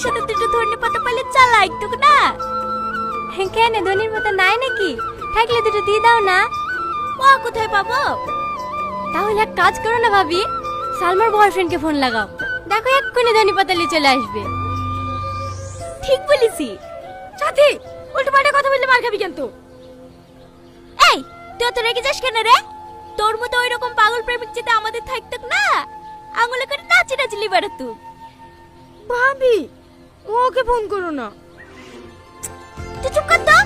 ভাতের সাথে দুটো ধনে পাতা পালে চালাই তো না। কেন ধনের পাতা নাই নাকি? থাকলে দুটো দিয়ে দাও না। ও কোথায় পাবো? তাহলে এক কাজ করো না ভাবি, সালমার বয়ফ্রেন্ডকে ফোন লাগাও, দেখো এক্ষুনি ধনে পাতা নিয়ে চলে আসবে। ঠিক বলেছি। সাথী, উল্টো পাল্টা কথা বললে মার খাবি কিন্তু। এই, তুই তো রেগে যাস কেন রে? তোর মতো ওই রকম পাগল প্রেমিক যেতে আমাদের থাকতো না, আঙুলে করে নাচি নাচলি বেড়াতো। ভাবি, ওকে ফোন করো না। তুই চুপ কর তো।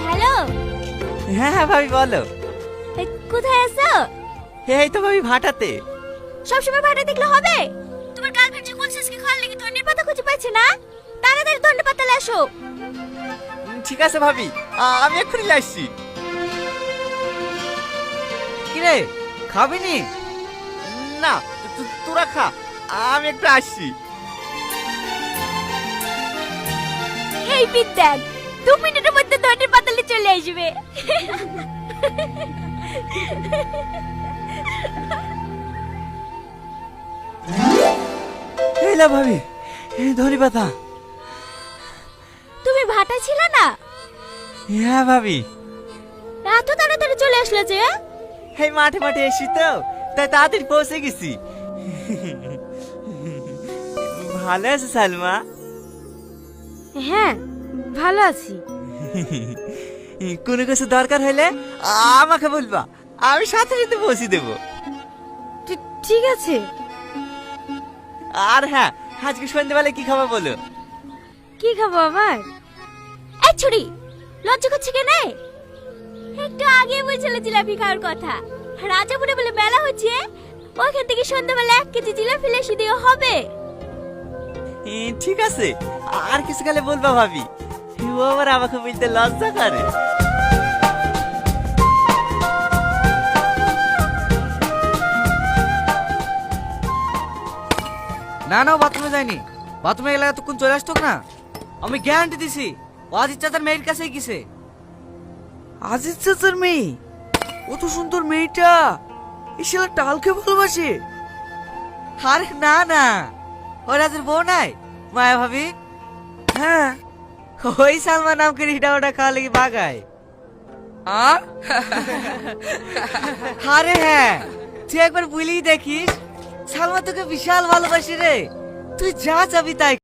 হ্যালো। হ্যাঁ হ্যাঁ ভাবি বলো। কোথায় আছো? এই তো ভাবি ভাটাতে। সবসময় ভাটা দেখলে হবে? তোমার গার্লফ্রেন্ড যে কোন শেষকে খাওয়ার লেগে ধনের পাতা খুঁজে পাচ্ছে না, তাড়াতাড়ি ধনের পাতা আসো। ঠিক আছে ভাবি, আমি এক্ষুনি আসছি। কিরে, খাবি নি? না, তোরা খা, আমি একটু আসছি। এই বিদ্যাক 2 মিনিটের মধ্যে ধনের পাতা নিয়ে চলে আসবে। এইলা ভাবি, এই ধনি পাতা। তুমি ভাটা ছিল না? হ্যাঁ ভাবি। এত তাড়াতাড়ি চলে আসলে যে? এই মাঠে মাঠে এসি তো, তাই তাড়াতাড়ি পৌঁছে গেছি। ভালো আছে সালমা? হ্যাঁ, ভালো আছি। কোনো কিছু দরকার হলে আমাকে বলবা, আমি সাথে সাথে পৌঁছে দেবো। ঠিক আছে। আর হ্যাঁ, আজকে সন্ধ্যেবেলায় কি খাবো বলো? কি খাবো আবার? এই ছুরি, লজ্জা করছে কেন? একটু আগে বলছিল জিলাপি খাওয়ার কথা। রাজাপুরে বলে মেলা হচ্ছে, ওইখান থেকে সন্ধ্যাবেলা 1 কেজি জিলাপি লেসি দেওয়া হবে। ঠিক আছে, আর কিছু গেলে বলবা ভাবি, ও আবার আমাকে বলতে লজ্জা করে। না না, ও বাথরুমে যায়নি। বাথরুমে গেলে এতক্ষণ চলে আসতো না। আমি গ্যারান্টি দিছি, ও আজিজ চাচার মেয়ের কাছেই গেছে। আজিজ চাচার মেয়ে? কত সুন্দর মেয়েটা, এই শালা টালকে ভালোবাসে। আরে না না, ও রাজের বউ নাই, মায়া ভাবি। হ্যাঁ, ওই সালমান নাম করে হিটা ওটা খাওয়া লেগে বাগায়। আরে হ্যাঁ, তুই একবার বলেই দেখিস, সালমা তোকে বিশাল ভালোবাসি রে। তুই যা চাবি তাই।